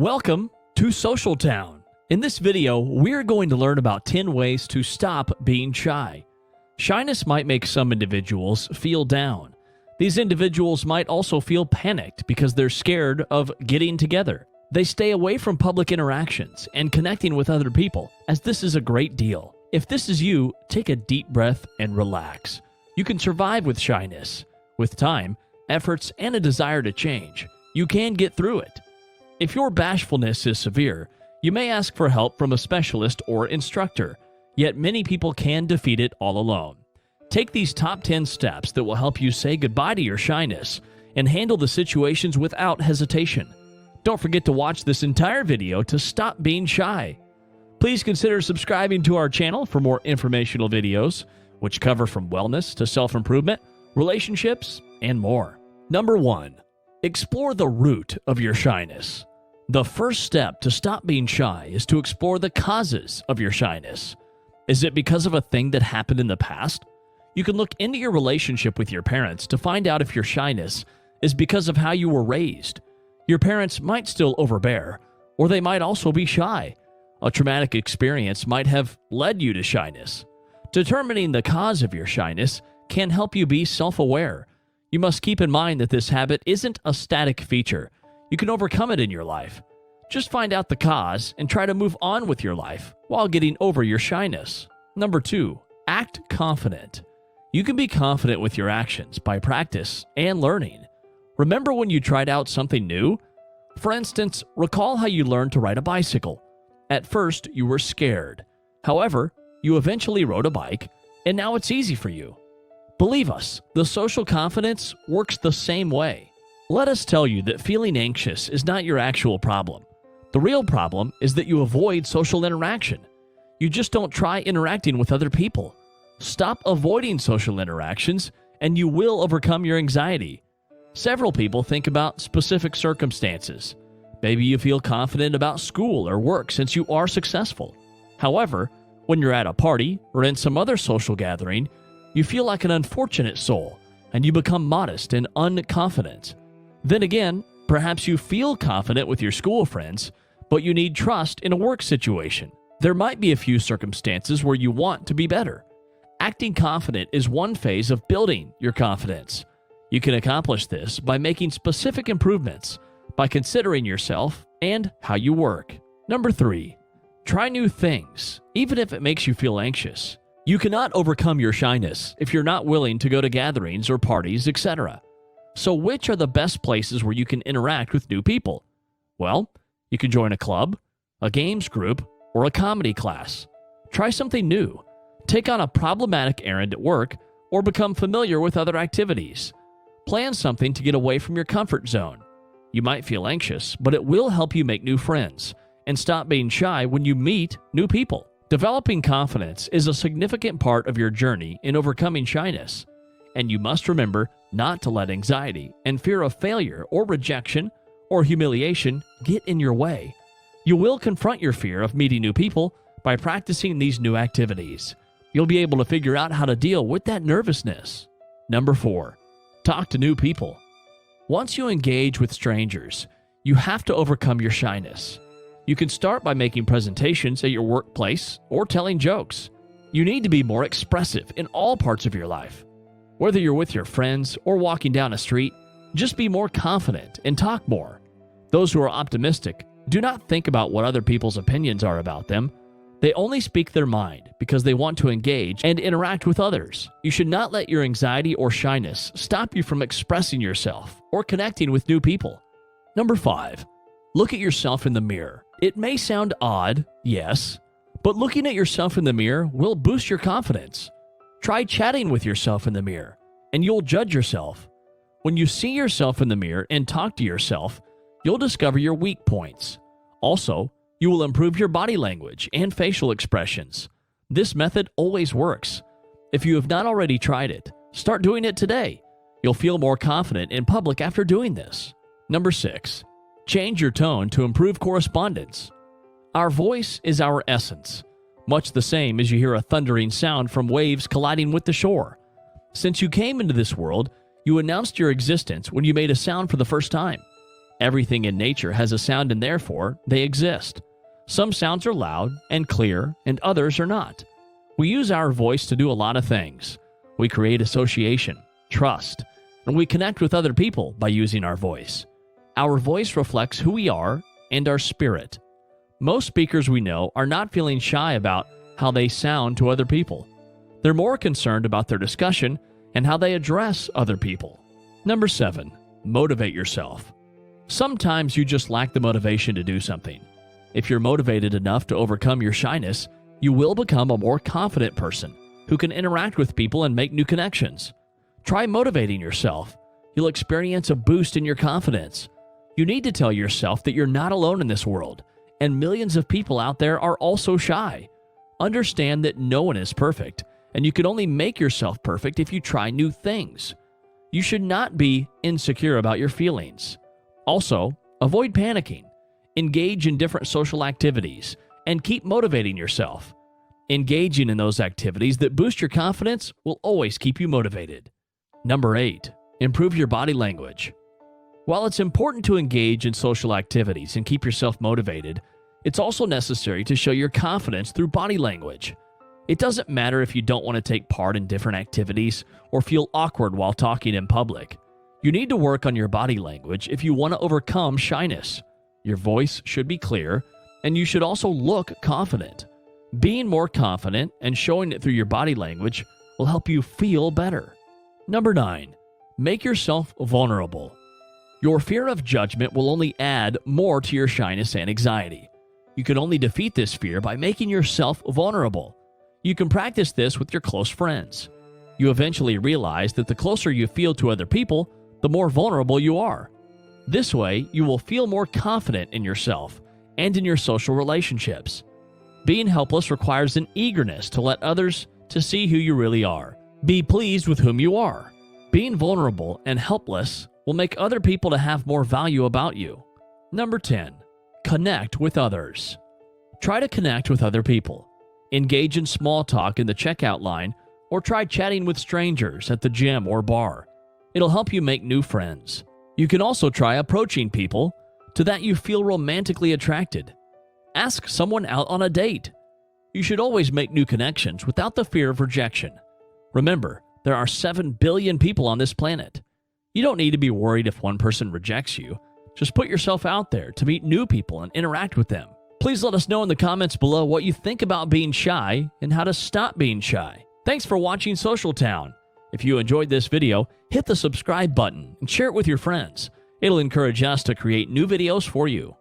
Welcome to Social Town. In this video, we're going to learn about 10 ways to stop being shy. Shyness might make some individuals feel down. These individuals might also feel panicked because they're scared of getting together. They stay away from public interactions and connecting with other people, as this is a great deal. If this is you, take a deep breath and relax. You can survive with shyness. With time, efforts, and a desire to change, you can get through it. If your bashfulness is severe, you may ask for help from a specialist or instructor, yet many people can defeat it all alone. Take these top 10 steps that will help you say goodbye to your shyness and handle the situations without hesitation. Don't forget to watch this entire video to stop being shy. Please consider subscribing to our channel for more informational videos, which cover from wellness to self-improvement, relationships, and more. Number 1. Explore the root of your shyness. The first step to stop being shy is to explore the causes of your shyness. Is it because of a thing that happened in the past? You can look into your relationship with your parents to find out if your shyness is because of how you were raised. Your parents might still overbear, or they might also be shy. A traumatic experience might have led you to shyness. Determining the cause of your shyness can help you be self-aware. You must keep in mind that this habit isn't a static feature. You can overcome it in your life. Just find out the cause and try to move on with your life while getting over your shyness. Number 2, act confident. You can be confident with your actions by practice and learning. Remember when you tried out something new? For instance, recall how you learned to ride a bicycle. At first, you were scared. However, you eventually rode a bike, and now it's easy for you. Believe us, the social confidence works the same way. Let us tell you that feeling anxious is not your actual problem. The real problem is that you avoid social interaction. You just don't try interacting with other people. Stop avoiding social interactions, and you will overcome your anxiety. Several people think about specific circumstances. Maybe you feel confident about school or work since you are successful. However, when you're at a party or in some other social gathering, you feel like an unfortunate soul, and you become modest and unconfident. Then again, perhaps you feel confident with your school friends, but you need trust in a work situation. There might be a few circumstances where you want to be better. Acting confident is one phase of building your confidence. You can accomplish this by making specific improvements, by considering yourself and how you work. Number 3, try new things, even if it makes you feel anxious. You cannot overcome your shyness if you're not willing to go to gatherings or parties, etc. So which are the best places where you can interact with new people? Well, you can join a club, a games group, or a comedy class. Try something new. Take on a problematic errand at work, or become familiar with other activities. Plan something to get away from your comfort zone. You might feel anxious, but it will help you make new friends and stop being shy when you meet new people. Developing confidence is a significant part of your journey in overcoming shyness, and you must remember not to let anxiety and fear of failure or rejection or humiliation get in your way. You will confront your fear of meeting new people by practicing these new activities. You'll be able to figure out how to deal with that nervousness. Number 4, talk to new people. Once you engage with strangers, you have to overcome your shyness. You can start by making presentations at your workplace or telling jokes. You need to be more expressive in all parts of your life. Whether you're with your friends or walking down a street, just be more confident and talk more. Those who are optimistic do not think about what other people's opinions are about them. They only speak their mind because they want to engage and interact with others. You should not let your anxiety or shyness stop you from expressing yourself or connecting with new people. Number 5, look at yourself in the mirror. It may sound odd, yes, but looking at yourself in the mirror will boost your confidence. Try chatting with yourself in the mirror, and you'll judge yourself. When you see yourself in the mirror and talk to yourself, you'll discover your weak points. Also, you will improve your body language and facial expressions. This method always works. If you have not already tried it, start doing it today. You'll feel more confident in public after doing this. Number 6, change your tone to improve correspondence. Our voice is our essence, much the same as you hear a thundering sound from waves colliding with the shore. Since you came into this world, you announced your existence when you made a sound for the first time. Everything in nature has a sound and therefore they exist. Some sounds are loud and clear and others are not. We use our voice to do a lot of things. We create association, trust, and we connect with other people by using our voice. Our voice reflects who we are and our spirit. Most speakers we know are not feeling shy about how they sound to other people. They're more concerned about their discussion and how they address other people. Number 7, motivate yourself. Sometimes you just lack the motivation to do something. If you're motivated enough to overcome your shyness, you will become a more confident person who can interact with people and make new connections. Try motivating yourself. You'll experience a boost in your confidence. You need to tell yourself that you're not alone in this world, and millions of people out there are also shy. Understand that no one is perfect, and you can only make yourself perfect if you try new things. You should not be insecure about your feelings. Also, avoid panicking. Engage in different social activities, and keep motivating yourself. Engaging in those activities that boost your confidence will always keep you motivated. Number 8, improve your body language. While it's important to engage in social activities and keep yourself motivated, it's also necessary to show your confidence through body language. It doesn't matter if you don't want to take part in different activities or feel awkward while talking in public. You need to work on your body language if you want to overcome shyness. Your voice should be clear, and you should also look confident. Being more confident and showing it through your body language will help you feel better. Number 9, make yourself vulnerable. Your fear of judgment will only add more to your shyness and anxiety. You can only defeat this fear by making yourself vulnerable. You can practice this with your close friends. You eventually realize that the closer you feel to other people, the more vulnerable you are. This way, you will feel more confident in yourself and in your social relationships. Being helpless requires an eagerness to let others to see who you really are. Be pleased with whom you are. Being vulnerable and helpless will make other people to have more value about you. Number 10, connect with others. Try to connect with other people. Engage in small talk in the checkout line or try chatting with strangers at the gym or bar. It'll help you make new friends. You can also try approaching people to that you feel romantically attracted. Ask someone out on a date. You should always make new connections without the fear of rejection. Remember, there are 7 billion people on this planet. You don't need to be worried if one person rejects you. Just put yourself out there to meet new people and interact with them. Please let us know in the comments below what you think about being shy and how to stop being shy. Thanks for watching Social Town. If you enjoyed this video, hit the subscribe button and share it with your friends. It'll encourage us to create new videos for you.